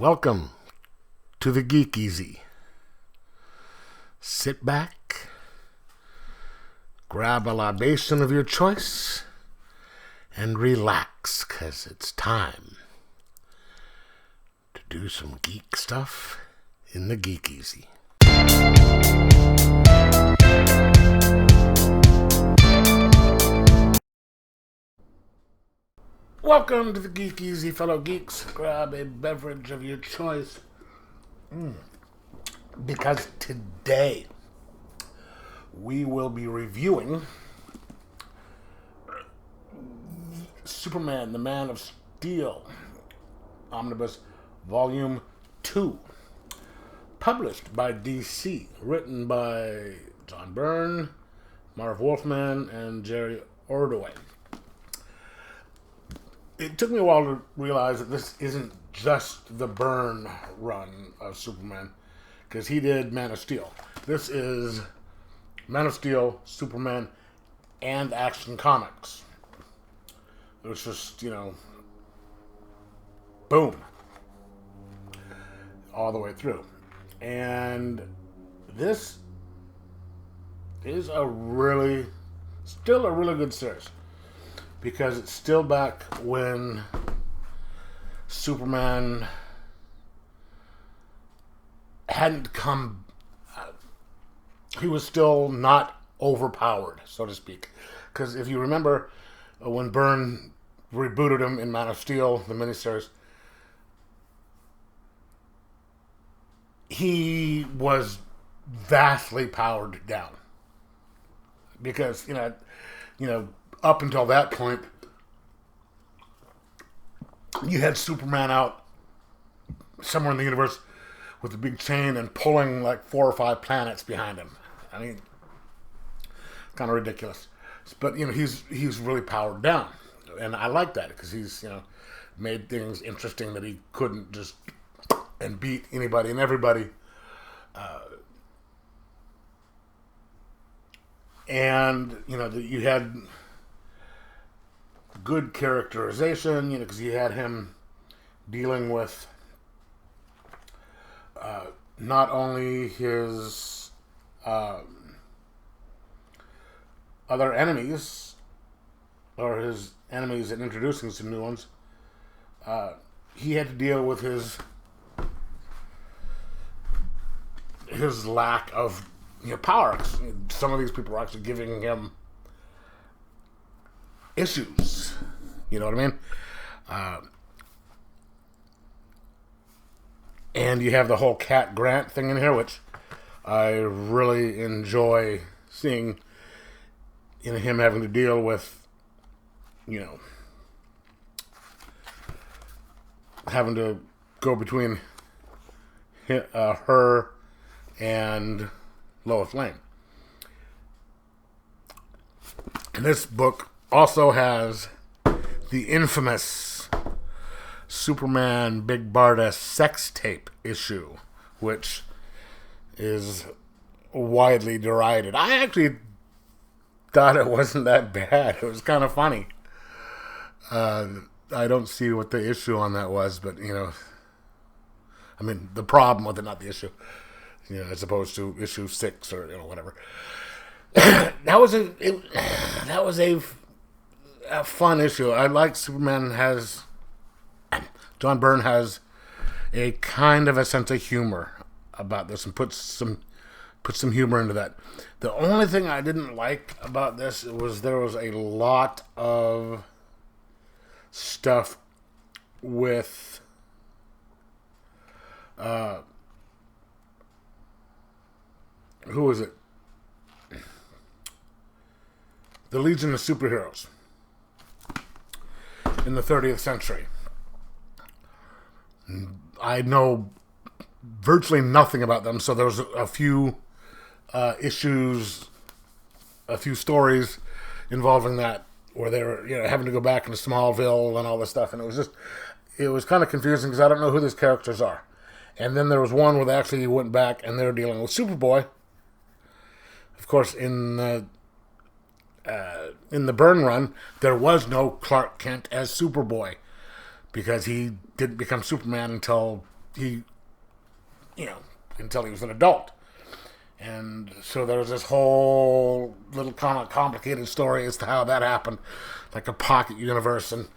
Welcome to the Geek Easy. Sit back, grab a libation of your choice, and relax, 'cause it's time to do some geek stuff in the Geek Easy. Welcome to the Geek Easy, fellow geeks. Grab a beverage of your choice. Because today we will be reviewing Superman, the Man of Steel, Omnibus Volume 2. Published by DC. Written by John Byrne, Marv Wolfman, and Jerry Ordway. It took me a while to realize that this isn't just the Byrne run of Superman, because he did Man of Steel. This is Man of Steel, Superman, and Action Comics. It was just, boom. All the way through. And this is still a really good series. Because it's still back when Superman hadn't come... he was still not overpowered, so to speak. Because if you remember, when Byrne rebooted him in Man of Steel, the miniseries, he was vastly powered down. Because, up until that point, you had Superman out somewhere in the universe with a big chain and pulling like 4 or 5 planets behind him. I mean, kind of ridiculous. But, he's really powered down. And I like that because he's, made things interesting that he couldn't just and beat anybody and everybody. And, you had good characterization, because you had him dealing with not only his other enemies, or his enemies, and introducing some new ones. He had to deal with his lack of power. Some of these people were actually giving him issues. You know what I mean? And you have the whole Cat Grant thing in here, which I really enjoy seeing, him having to deal with, having to go between her and Lois Lane. And this book also has the infamous Superman Big Barda sex tape issue, which is widely derided. I actually thought it wasn't that bad. It was kind of funny. I don't see what the issue on that was, but, the problem with it, not the issue, as opposed to issue 6 or, whatever. That was a fun issue. I like John Byrne has a kind of a sense of humor about this and puts some humor into that. The only thing I didn't like about this was there was a lot of stuff with who was it? The Legion of Superheroes in the 30th century. I know virtually nothing about them, so there was a few issues, a few stories involving that, where they were, having to go back into Smallville and all this stuff, and it was kind of confusing because I don't know who these characters are. And then there was one where they actually went back and they were dealing with Superboy. Of course, in the Byrne run, there was no Clark Kent as Superboy, because he didn't become Superman until he, until he was an adult. And so there was this whole little kind of complicated story as to how that happened, like a pocket universe. And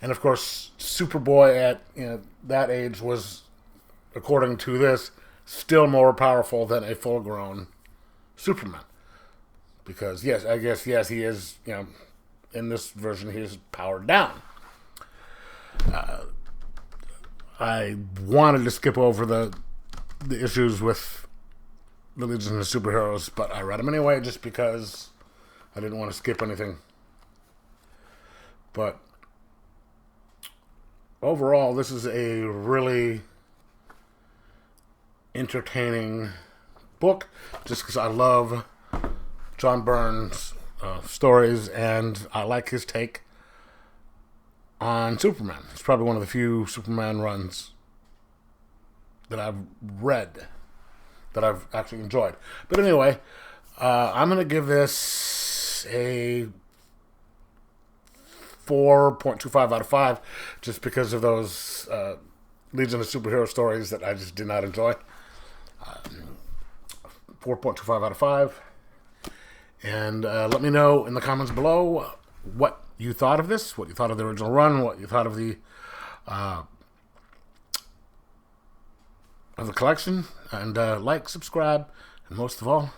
of course, Superboy at that age was, according to this, still more powerful than a full-grown Superman. Because, yes, he is, in this version, he is powered down. I wanted to skip over the issues with the Legion of Superheroes, but I read them anyway just because I didn't want to skip anything. But overall, this is a really entertaining book just because I love John Byrne's stories and I like his take on Superman. It's probably one of the few Superman runs that I've read that I've actually enjoyed. But anyway, I'm going to give this a 4.25 out of 5 just because of those Legion of Superhero stories that I just did not enjoy. 4.25 out of 5. And let me know in the comments below what you thought of this, what you thought of the original run, what you thought of the collection, and like, subscribe, and most of all,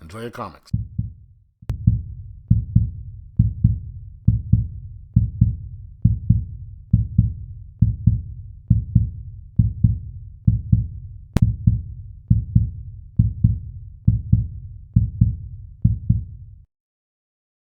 enjoy your comics.